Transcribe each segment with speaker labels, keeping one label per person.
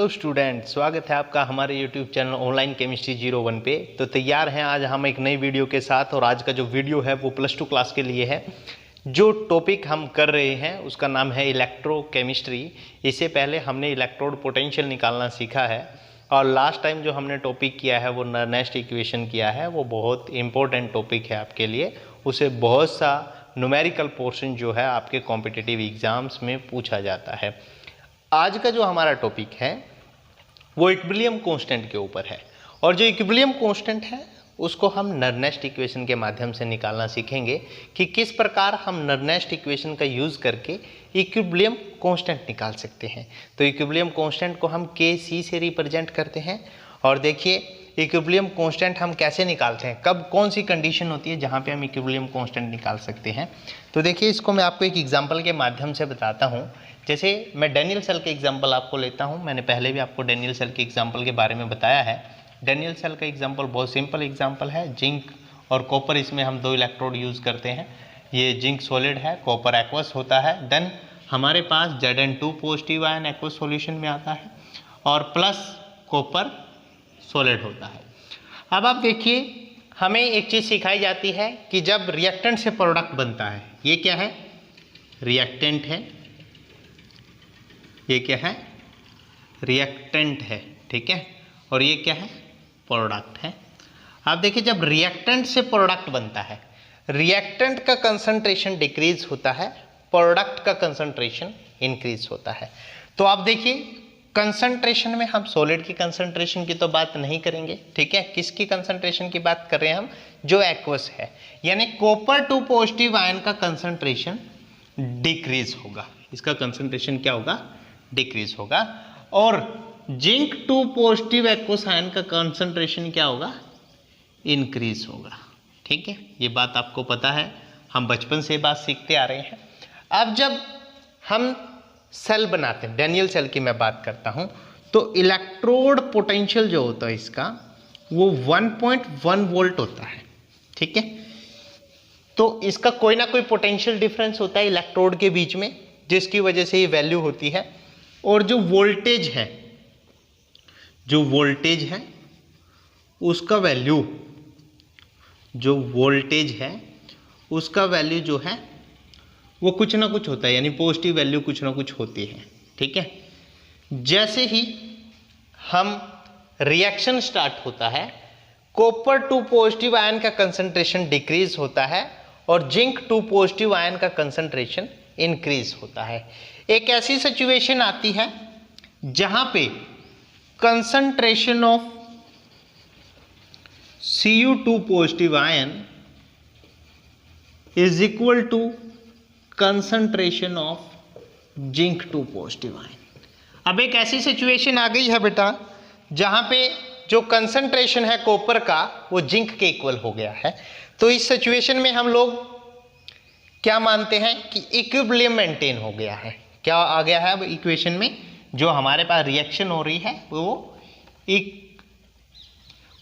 Speaker 1: Hello student, स्वागत है आपका हमारे यूट्यूब चैनल ऑनलाइन केमिस्ट्री 01 पे। तो तैयार हैं आज हम एक नई वीडियो के साथ। और आज का जो वीडियो है वो +2 क्लास के लिए है। जो टॉपिक हम कर रहे हैं उसका नाम है इलेक्ट्रोकेमिस्ट्री। इससे पहले हमने इलेक्ट्रोड पोटेंशियल निकालना सीखा है और लास्ट टाइम जो हमने टॉपिक किया है वो नर्नेस्ट इक्वेशन किया है। वो बहुत इंपॉर्टेंट टॉपिक है आपके लिए। उसे बहुत सा न्यूमेरिकल पोर्शन जो है आपके कॉम्पिटिटिव एग्जाम्स में पूछा जाता है। आज का जो हमारा टॉपिक है वो इक्विलिब्रियम कांस्टेंट के ऊपर है। और जो इक्विलिब्रियम कांस्टेंट है उसको हम नर्नेस्ट इक्वेशन के माध्यम से निकालना सीखेंगे कि किस प्रकार हम नर्नेस्ट इक्वेशन का यूज़ करके इक्विलिब्रियम कांस्टेंट निकाल सकते हैं। तो इक्विलिब्रियम कांस्टेंट को हम Kc से रिप्रेजेंट करते हैं। और देखिए इक्विलिब्रियम कांस्टेंट हम कैसे निकालते हैं, कब कौन सी कंडीशन होती है जहाँ पे हम इक्विलिब्रियम कांस्टेंट निकाल सकते हैं। तो देखिए इसको मैं आपको एक एग्जांपल के माध्यम से बताता हूँ। जैसे मैं डैनियल सेल के एग्जांपल आपको लेता हूँ। मैंने पहले भी आपको डैनियल सेल के एग्जांपल के बारे में बताया है। डैनियल सेल का एग्जांपल बहुत सिंपल एग्जांपल है। जिंक और कॉपर, इसमें हम 2 इलेक्ट्रोड यूज़ करते हैं। ये जिंक सॉलिड है, कॉपर एक्वस होता है। देन हमारे पास Zn2 positive ion aqueous solution में आता है और प्लस कॉपर सॉलिड होता है। अब आप देखिए हमें एक चीज़ सिखाई जाती है कि जब रिएक्टेंट से प्रोडक्ट बनता है, ये क्या है, रिएक्टेंट है। ये क्या है, रिएक्टेंट है, ठीक है। और ये क्या है, प्रोडक्ट है। आप देखिए जब रिएक्टेंट से प्रोडक्ट बनता है, रिएक्टेंट का कंसंट्रेशन डिक्रीज होता है, प्रोडक्ट का कंसंट्रेशन इंक्रीज होता है। तो आप देखिए कंसंट्रेशन में हम सॉलिड की कंसंट्रेशन की तो बात नहीं करेंगे, ठीक है। किसकी कंसंट्रेशन की बात कर रहे हैं हम, जो एक्वस है, यानी कॉपर 2 पॉजिटिव आयन का कंसंट्रेशन डिक्रीज होगा। इसका कंसंट्रेशन क्या होगा, डिक्रीज होगा। और जिंक 2 पॉजिटिव एक्वस आयन का कंसंट्रेशन क्या होगा, इंक्रीज होगा, ठीक है। ये बात आपको पता है, हम बचपन से बात सीखते आ रहे हैं। अब जब हम सेल बनाते हैं, डैनियल सेल की मैं बात करता हूं, तो इलेक्ट्रोड पोटेंशियल जो होता है इसका वो 1.1 वोल्ट होता है, ठीक है। तो इसका कोई ना कोई पोटेंशियल डिफरेंस होता है इलेक्ट्रोड के बीच में, जिसकी वजह से ये वैल्यू होती है। और जो वोल्टेज है, जो वोल्टेज है उसका वैल्यू, जो वोल्टेज है उसका वैल्यू जो है वो कुछ ना कुछ होता है, यानी पॉजिटिव वैल्यू कुछ ना कुछ होती है, ठीक है। जैसे ही हम रिएक्शन स्टार्ट होता है, कॉपर 2 पॉजिटिव आयन का कंसंट्रेशन डिक्रीज होता है और जिंक 2 पॉजिटिव आयन का कंसंट्रेशन इंक्रीज होता है। एक ऐसी सिचुएशन आती है जहां पे concentration of Cu2 positive ion is equal to concentration of zinc 2 positive ion. अब एक ऐसी सिचुएशन आ गई है बेटा जहां पे जो कंसंट्रेशन है कॉपर का वो जिंक के इक्वल हो गया है। तो इस सिचुएशन में हम लोग क्या मानते हैं कि इक्विलिब्रियम मेंटेन हो गया है। क्या आ गया है अब इक्वेशन में, जो हमारे पास रिएक्शन हो रही है वो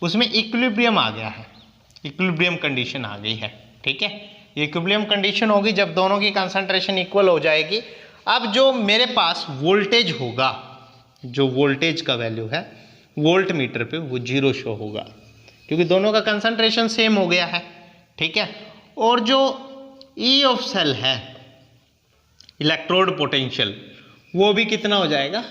Speaker 1: उसमें इक्विलिब्रियम आ गया है, इक्विलिब्रियम कंडीशन आ गई है, ठीक है। इक्विलिब्रियम कंडीशन होगी जब दोनों की कंसंट्रेशन इक्वल हो जाएगी। अब जो मेरे पास वोल्टेज होगा, जो वोल्टेज का वैल्यू है वोल्ट मीटर पे, वो 0 शो होगा क्योंकि दोनों का कंसंट्रेशन सेम हो गया है, ठीक है। और जो ई ऑफ सेल है, इलेक्ट्रोड पोटेंशियल, वो भी कितना हो जाएगा,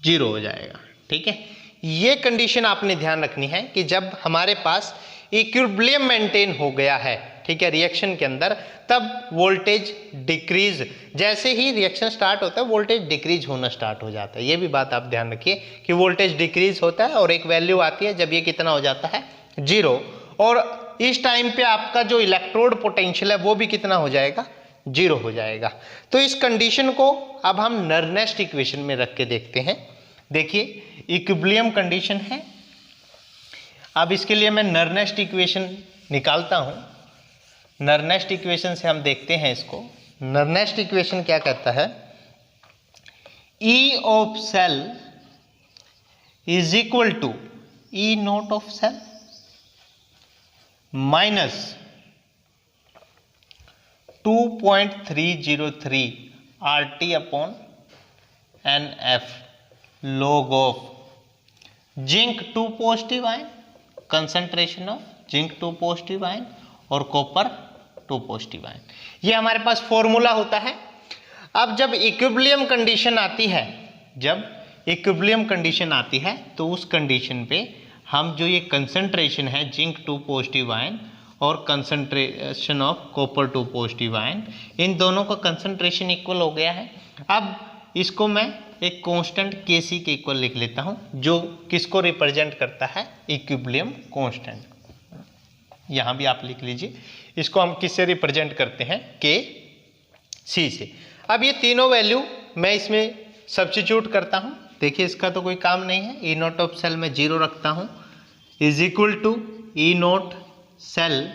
Speaker 1: 0 हो जाएगा, ठीक है। ये कंडीशन आपने ध्यान रखनी है कि जब हमारे पास इक्विलिब्रियम मेंटेन हो गया है, ठीक है, रिएक्शन के अंदर, तब वोल्टेज डिक्रीज, जैसे ही रिएक्शन स्टार्ट होता है वोल्टेज डिक्रीज होना स्टार्ट हो जाता है। ये भी बात आप ध्यान रखिए कि वोल्टेज डिक्रीज होता है और एक वैल्यू आती है जब ये कितना हो जाता है, 0। और इस टाइम पे आपका जो इलेक्ट्रोड पोटेंशियल है वो भी कितना हो जाएगा, 0 हो जाएगा। तो इस कंडीशन को अब हम नर्नेस्ट इक्वेशन में रख के देखते हैं। देखिए इक्विलिब्रियम कंडीशन है। अब इसके लिए मैं नर्नेस्ट इक्वेशन निकालता हूं। नर्नेस्ट इक्वेशन से हम देखते हैं इसको। नर्नेस्ट इक्वेशन क्या कहता है, E of cell is equal to E naught of cell minus 2.303 RT upon NF log of zinc 2 positive ion, concentration of zinc 2 positive ion और कॉपर 2 पॉजिटिव आयन। ये हमारे पास फॉर्मूला होता है। अब जब इक्विलिब्रियम कंडीशन आती है, जब इक्विलिब्रियम कंडीशन आती है तो उस कंडीशन पे हम जो ये कंसंट्रेशन है जिंक 2 पॉजिटिव आयन और concentration of copper 2 positive ion, इन दोनों का कंसंट्रेशन इक्वल हो गया है। अब इसको मैं एक कांस्टेंट Kc के इक्वल लिख लेता हूं, जो किसको रिप्रेजेंट करता है, इक्विलिब्रियम कांस्टेंट। यहां भी आप लिख लीजिए, इसको हम किससे रिप्रेजेंट करते हैं, Kc से। अब ये तीनों वैल्यू मैं इसमें सब्स्टिट्यूट करता हूं। देखिए इसका तो कोई काम नहीं है, ई नॉट ऑफ सेल में 0 रखता हूं, is equal to E naught cell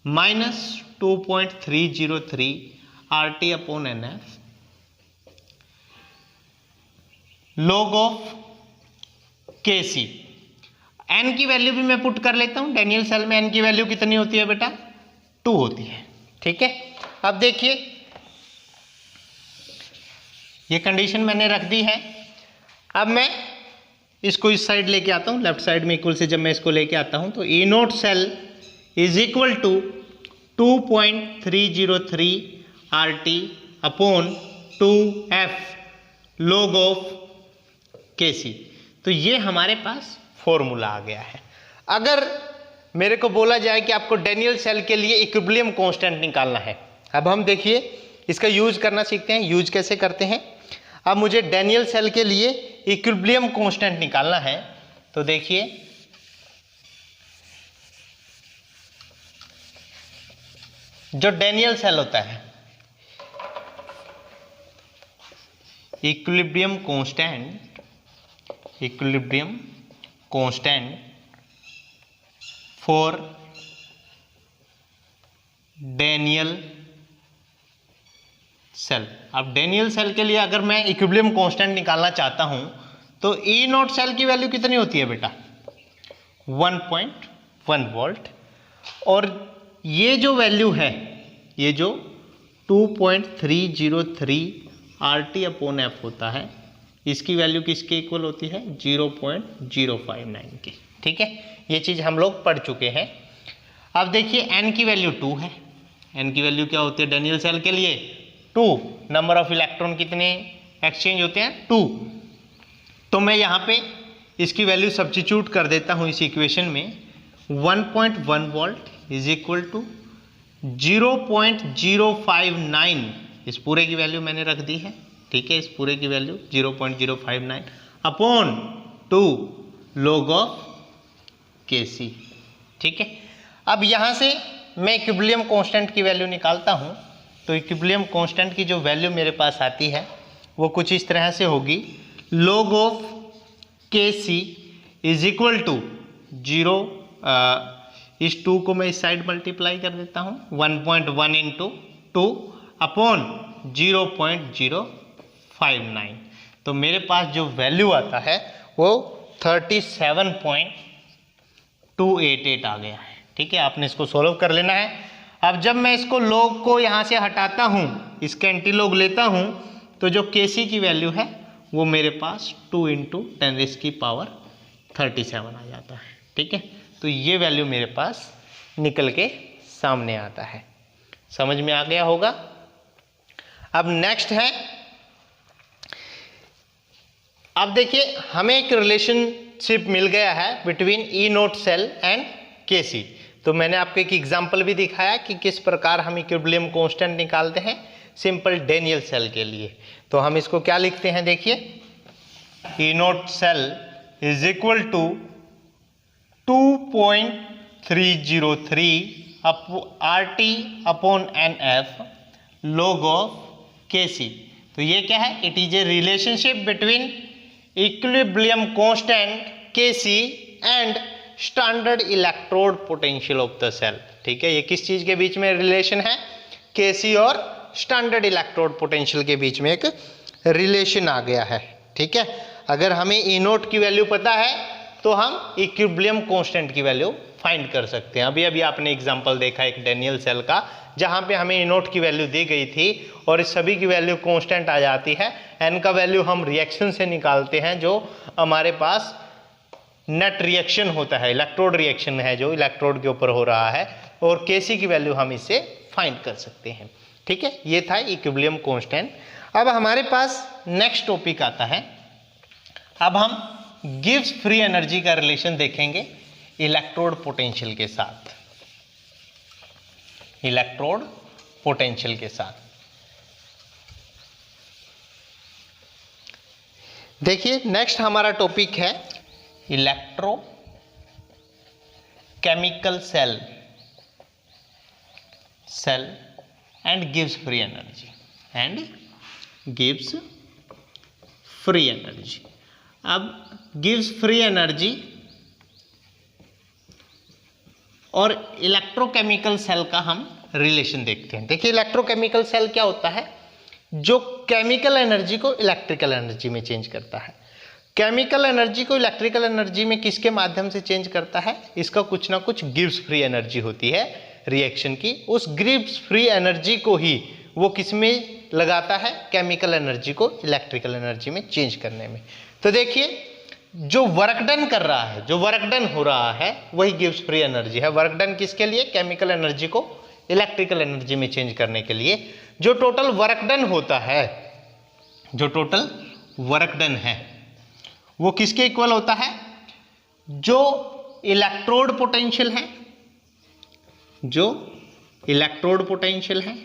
Speaker 1: minus 2.303 RT upon NF log of Kc। n की वैल्यू भी मैं पुट कर लेता हूं। डेनियल सेल में n की वैल्यू कितनी होती है बेटा, 2 होती है। ठीक है, अब देखिए ये कंडीशन मैंने रख दी है। अब मैं इसको इस साइड लेके आता हूं, लेफ्ट साइड में इक्वल से जब मैं इसको लेके आता हूं तो E naught cell is equal to 2.303 RT upon 2F log of Kc। तो ये हमारे पास फॉर्मूला आ गया है। अगर मेरे को बोला जाए कि आपको डेनियल सेल के लिए इक्विलिब्रियम कांस्टेंट निकालना है, अब हम देखिए इसका यूज करना सीखते हैं। यूज कैसे करते हैं, अब मुझे डेनियल सेल के लिए इक्विलिब्रियम कांस्टेंट निकालना है। तो देखिए जो डेनियल सेल होता है, equilibrium constant for Daniell cell. अब डेनियल सेल के लिए अगर मैं इक्विलिब्रियम कांस्टेंट निकालना चाहता हूं तो ई नॉट सेल की वैल्यू कितनी होती है बेटा, 1.1 वोल्ट। और ये जो वैल्यू है, ये जो 2.303 RT अपॉन F होता है, इसकी वैल्यू किसके इक्वल होती है, 0.059 की। ठीक है, ये चीज़ हम लोग पढ़ चुके हैं। अब देखिए n की वैल्यू 2 है। n की वैल्यू क्या होती है डेनियल सेल के लिए, 2। नंबर ऑफ इलेक्ट्रॉन कितने एक्सचेंज होते हैं, 2। तो मैं यहाँ पे इसकी वैल्यू सब्स्टिट्यूट कर देता हूँ इस इक्वेशन में। 1.1 वोल्ट इज इक्वल टू 0.059, इस पूरे की वैल्यू मैंने रख दी है। ठीक है, इस पूरे की value 0.059 upon 2 log of Kc। ठीक है, अब यहाँ से मैं इक्विलिब्रियम कांस्टेंट की वैल्यू निकालता हूँ। तो इक्विलिब्रियम कांस्टेंट की जो वैल्यू मेरे पास आती है वो कुछ इस तरह से होगी, log of Kc is equal to 0, इस 2 को मैं इस साइड मल्टीप्लाई कर देता हूँ, 1.1 इंटू 2 अपॉन 0.059। तो मेरे पास जो वैल्यू आता है वो 37.288 आ गया है। ठीक है, आपने इसको सॉल्व कर लेना है। अब जब मैं इसको log को यहाँ से हटाता हूँ, इसका एंटी-लॉग लेता हूँ, तो जो Kc की वैल्यू है वो मेरे पास 2 × 10⁻37 आ जाता है। ठीक है, तो ये वैल्यू मेरे पास निकल के सामने आता है। समझ में आ गया होगा। अब नेक्स्ट है, अब देखिए हमें एक रिलेशनशिप मिल गया है between E naught cell and Kc। तो मैंने आपको एक एग्जांपल भी दिखाया कि किस प्रकार हम इक्विलिब्रियम कांस्टेंट निकालते हैं सिंपल डेनियल सेल के लिए। तो हम इसको क्या लिखते हैं, देखिए E naught cell is equal to 2.303 RT upon NF log of Kc। तो ये क्या है, it is a relationship between equilibrium constant Kc and standard electrode potential of the cell. ठीक है, ये किस चीज के बीच में रिलेशन है, Kc और स्टैंडर्ड इलेक्ट्रोड पोटेंशियल के बीच में एक रिलेशन आ गया है। ठीक है, अगर हमें ई नोट की वैल्यू पता है तो हम इक्विलिब्रियम कांस्टेंट की वैल्यू फाइंड कर सकते हैं। अभी अभी आपने एग्जांपल देखा एक डैनियल सेल का, जहां पे हमें E0 की वैल्यू दी गई थी और इस सभी की वैल्यू कांस्टेंट आ जाती है। n का वैल्यू हम रिएक्शन से निकालते हैं, जो हमारे पास नेट रिएक्शन होता है, इलेक्ट्रोड रिएक्शन है जो इलेक्ट्रोड के ऊपर हो रहा है, और Kc की वैल्यू हम इसे फाइंड कर सकते हैं। ठीक है, ये था इक्विलिब्रियम कांस्टेंट। अब हमारे पास नेक्स्ट टॉपिक आता है, अब हम गिब्स फ्री एनर्जी का रिलेशन देखेंगे इलेक्ट्रोड पोटेंशियल के साथ, इलेक्ट्रोड पोटेंशियल के साथ। देखिए नेक्स्ट हमारा टॉपिक है इलेक्ट्रो केमिकल सेल एंड गिव्स फ्री एनर्जी, एंड गिव्स फ्री एनर्जी। अब गिव्स फ्री एनर्जी और इलेक्ट्रोकेमिकल सेल का हम रिलेशन देखते हैं। देखिए इलेक्ट्रोकेमिकल सेल क्या होता है, जो केमिकल एनर्जी को इलेक्ट्रिकल एनर्जी में चेंज करता है। केमिकल एनर्जी को इलेक्ट्रिकल एनर्जी में किसके माध्यम से चेंज करता है, इसका कुछ ना कुछ गिब्स फ्री एनर्जी होती है रिएक्शन की। उस गिब्स फ्री एनर्जी को ही वो किस में लगाता है, केमिकल एनर्जी को इलेक्ट्रिकल एनर्जी में चेंज करने में। तो देखिए जो वर्क डन कर रहा है, जो वर्क डन हो रहा है, वही गिब्स फ्री एनर्जी है। वर्क डन किसके लिए, केमिकल एनर्जी को इलेक्ट्रिकल एनर्जी में चेंज करने के लिए। जो टोटल वर्क डन होता है, जो टोटल वर्क डन है, वो किसके इक्वल होता है, जो इलेक्ट्रोड पोटेंशियल है, जो इलेक्ट्रोड पोटेंशियल है,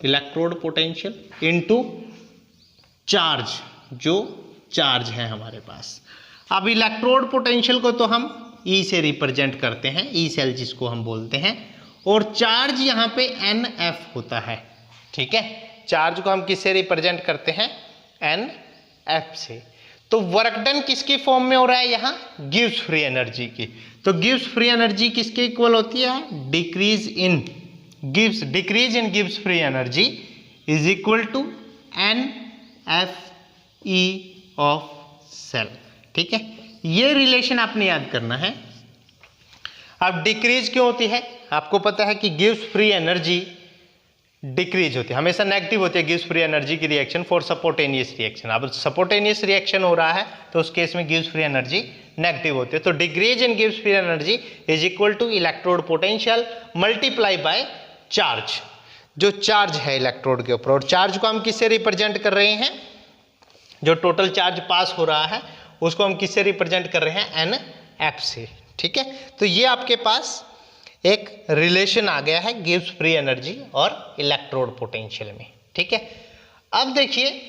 Speaker 1: इलेक्ट्रोड पोटेंशियल इनटू चार्ज, जो चार्ज है हमारे पास। अब इलेक्ट्रोड पोटेंशियल को तो हम E से रिप्रेजेंट करते हैं, E सेल जिसको हम बोलते हैं, और चार्ज यहाँ पे NF होता है। ठीक है, चार्ज को हम किससे रिप्रेजेंट करते हैं, NF से। तो वर्क डन किसकी फॉर्म में हो रहा है यहाँ, गिब्स फ्री एनर्जी की। तो गिब्स फ्री एनर्जी किसके इक्वल होती है, decrease in Gibbs free energy is equal to NFE of cell. ठीक है, ये रिलेशन आपने याद करना है। अब डिक्रीज क्यों होती है, आपको पता है कि गिव्स फ्री एनर्जी डिक्रीज होती है, हमेशा नेगेटिव होती है गिव्स फ्री एनर्जी की रिएक्शन फॉर सपोर्टेनियस रिएक्शन। अब सपोर्टेनियस रिएक्शन हो रहा है तो उस केस में गिव्स फ्री एनर्जी नेगेटिव होती है। तो डिक्रीज इन गिव्स free energy is equal to electrode potential multiply by charge, जो चार्ज है इलेक्ट्रोड के ऊपर। और चार्ज को हम किससे रिप्रेजेंट कर रहे हैं, जो टोटल चार्ज पास हो रहा है उसको हम किससे रिप्रेजेंट कर रहे हैं, NF से। ठीक है, तो ये आपके पास एक रिलेशन आ गया है गिब्स फ्री एनर्जी और इलेक्ट्रोड पोटेंशियल में। ठीक है, अब देखिए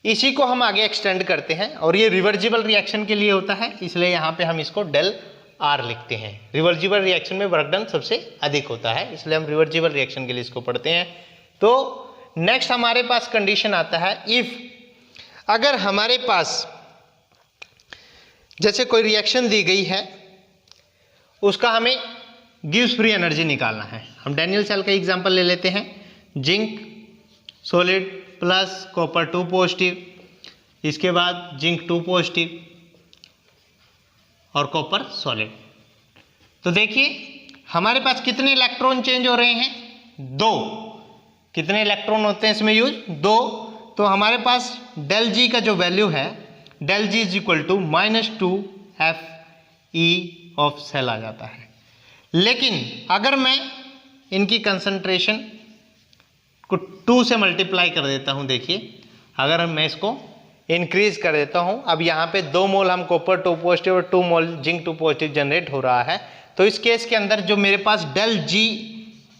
Speaker 1: इसी को हम आगे एक्सटेंड करते हैं, और ये रिवर्जिबल रिएक्शन के लिए होता है, इसलिए यहाँ पे हम इसको डेल R लिखते हैं। रिवर्जिबल रिएक्शन में वर्क डन सबसे अधिक होता है, इसलिए हम रिवर्जिबल रिएक्शन के लिए इसको पढ़ते हैं। तो नेक्स्ट हमारे पास कंडीशन आता है, इफ अगर हमारे पास जैसे कोई रिएक्शन दी गई है, उसका हमें गिव्स फ्री एनर्जी निकालना है। हम डैनियल सेल का एग्जांपल ले लेते हैं, zinc solid plus copper 2 positive, इसके बाद जिंक 2 पॉजिटिव और कॉपर सॉलिड। तो देखिए हमारे पास कितने इलेक्ट्रॉन चेंज हो रहे हैं, 2। कितने इलेक्ट्रॉन होते हैं इसमें यूज, 2। तो हमारे पास डेल जी का जो वैल्यू है, del G is equal to -2FE of cell आ जाता है। लेकिन अगर मैं इनकी कंसंट्रेशन को 2 से मल्टीप्लाई कर देता हूं, देखिए अगर मैं इसको इंक्रीज कर देता हूं, अब यहाँ पे 2 मोल हम कॉपर 2 पॉजिटिव और 2 मोल जिंक 2 पॉजिटिव जनरेट हो रहा है। तो इस केस के अंदर जो मेरे पास डेल जी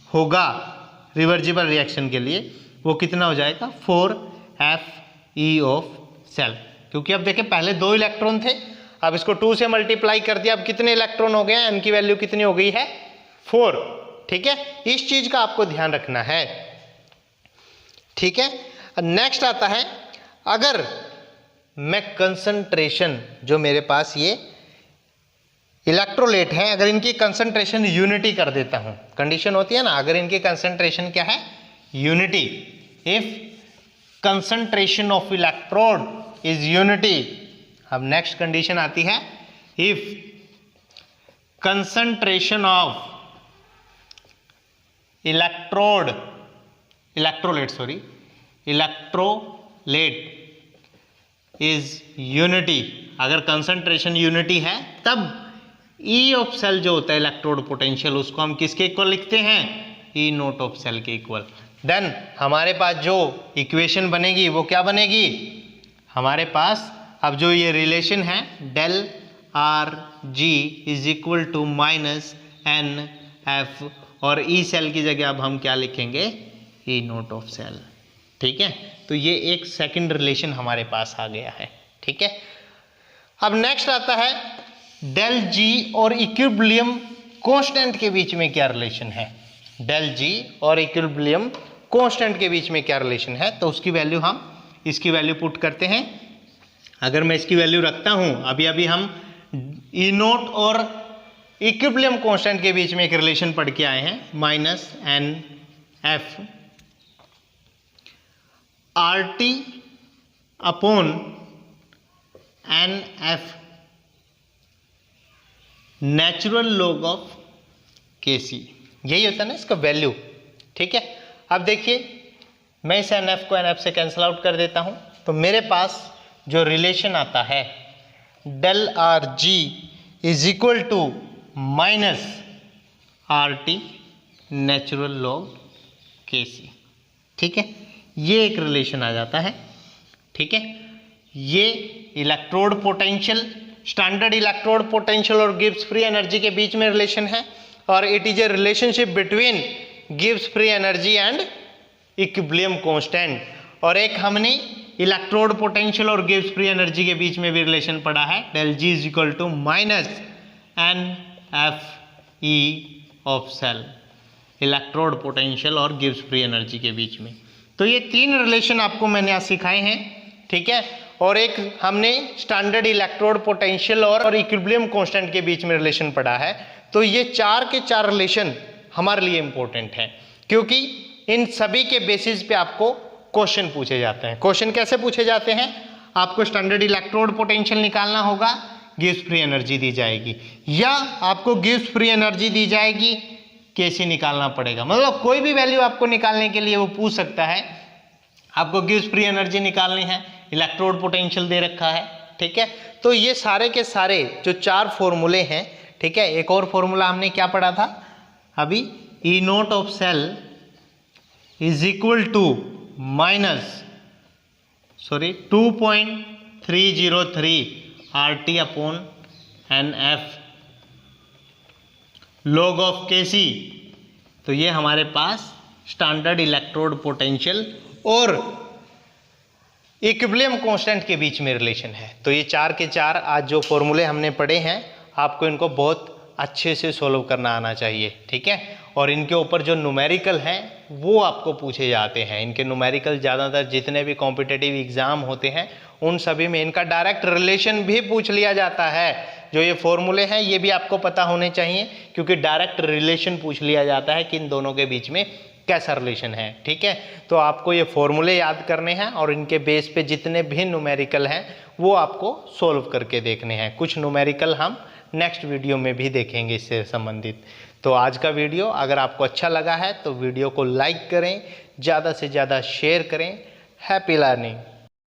Speaker 1: होगा रिवर्जिबल रिएक्शन के लिए, वो कितना हो जाएगा, 4FE ऑफ सेल। क्योंकि अब देखिए पहले 2 इलेक्ट्रॉन थे, अब इसको 2 से मल्टीप्लाई कर दिया, अब कितने इलेक्ट्रॉन हो गए, n की वैल्यू कितनी हो गई है, 4। ठीक है, इस चीज का आपको ध्यान रखना है। ठीक है, नेक्स्ट आता है, अगर मैं कंसंट्रेशन, जो मेरे पास ये इलेक्ट्रोलाइट है, अगर इनकी कंसंट्रेशन यूनिटी कर देता हूं, कंडीशन होती है ना, अगर इनकी कंसंट्रेशन क्या है, unity, if concentration of electrode is unity. अब नेक्स्ट कंडीशन आती है, if concentration of electrolyte is unity, अगर कंसंट्रेशन यूनिटी है तब ई ऑफ सेल जो होता है इलेक्ट्रोड पोटेंशियल, उसको हम किसके इक्वल लिखते हैं, ई नोट ऑफ सेल के इक्वल। देन हमारे पास जो इक्वेशन बनेगी वो क्या बनेगी, हमारे पास अब जो ये रिलेशन है del R G is equal to minus N F, और ई सेल की जगह अब हम क्या लिखेंगे, ई नोट ऑफ सेल। ठीक है, तो ये एक सेकंड रिलेशन हमारे पास आ गया है। ठीक है, अब नेक्स्ट आता है डेल जी और इक्विलिब्रियम कांस्टेंट के बीच में क्या रिलेशन है। डेल जी और इक्विलिब्रियम कांस्टेंट के बीच में क्या रिलेशन है, तो उसकी वैल्यू हम इसकी वैल्यू पुट करते हैं। अगर मैं इसकी वैल्यू रखता हूं, अभी अभी हम ई नोट और इक्विलिब्रियम कांस्टेंट के बीच में एक रिलेशन पढ़ के आए हैं, minus N F R T upon N F natural log of K C, यही होता है ना इसका वैल्यू। ठीक है, अब देखिए मैं इस एन एफ को एन एफ से कैंसिल आउट कर देता हूं, तो मेरे पास जो रिलेशन आता है del R G is equal to minus R T natural log K C. ठीक है, ये एक रिलेशन आ जाता है। ठीक है, ये electrode potential, standard electrode potential और गिब्स फ्री एनर्जी के बीच में रिलेशन है, और it is a relationship between Gibbs free energy and equilibrium constant. और एक हमने इलेक्ट्रोड पोटेंशियल और गिब्स फ्री एनर्जी के बीच में भी रिलेशन पढ़ा है, del G is equal to minus N F E of cell, electrode potential और गिब्स फ्री एनर्जी के बीच में। तो ये तीन रिलेशन आपको मैंने आज सिखाए हैं। ठीक है, और एक हमने स्टैंडर्ड इलेक्ट्रोड पोटेंशियल और इक्विलिब्रियम कांस्टेंट के बीच में रिलेशन पढ़ा है। तो ये चार के चार रिलेशन हमारे लिए इंपॉर्टेंट है, क्योंकि इन सभी के बेसिस पे आपको क्वेश्चन पूछे जाते हैं। क्वेश्चन कैसे पूछे जाते हैं, आपको स्टैंडर्ड इलेक्ट्रोड पोटेंशियल निकालना होगा, गिब्स फ्री एनर्जी दी जाएगी, या आपको गिब्स फ्री एनर्जी दी जाएगी, केसी निकालना पड़ेगा। मतलब कोई भी वैल्यू आपको निकालने के लिए वो पूछ सकता है। आपको गिब्स फ्री एनर्जी निकालनी है, इलेक्ट्रोड पोटेंशियल दे रखा है। ठीक है, तो ये सारे के सारे जो चार फॉर्मूले हैं, ठीक है, एक और फॉर्मूला हमने क्या पढ़ा था अभी, E naught of cell is equal to minus 2.303 R T upon N F log of K C. तो ये हमारे पास स्टैंडर्ड इलेक्ट्रोड पोटेंशियल और इक्विलिब्रियम कांस्टेंट के बीच में रिलेशन है। तो ये चार के चार आज जो फॉर्मूले हमने पढ़े हैं, आपको इनको बहुत अच्छे से सोल्व करना आना चाहिए। ठीक है, और इनके ऊपर जो न्यूमेरिकल हैं वो आपको पूछे जाते हैं। इनके न्यूमेरिकल ज़्यादातर जितने भी कॉम्पिटिटिव एग्जाम होते हैं उन सभी में इनका डायरेक्ट रिलेशन भी पूछ लिया जाता है। जो ये फॉर्मूले हैं ये भी आपको पता होने चाहिए, क्योंकि डायरेक्ट रिलेशन पूछ लिया जाता है कि इन दोनों के बीच में कैसा रिलेशन है। ठीक है, तो आपको ये फॉर्मूले याद करने हैं और इनके बेस पे जितने भी न्यूमेरिकल हैं वो आपको सोल्व करके देखने हैं। कुछ न्यूमेरिकल हम नेक्स्ट वीडियो में भी देखेंगे इससे संबंधित। तो आज का वीडियो अगर आपको अच्छा लगा है तो वीडियो को लाइक करें, ज़्यादा से ज़्यादा शेयर करें। Happy learning.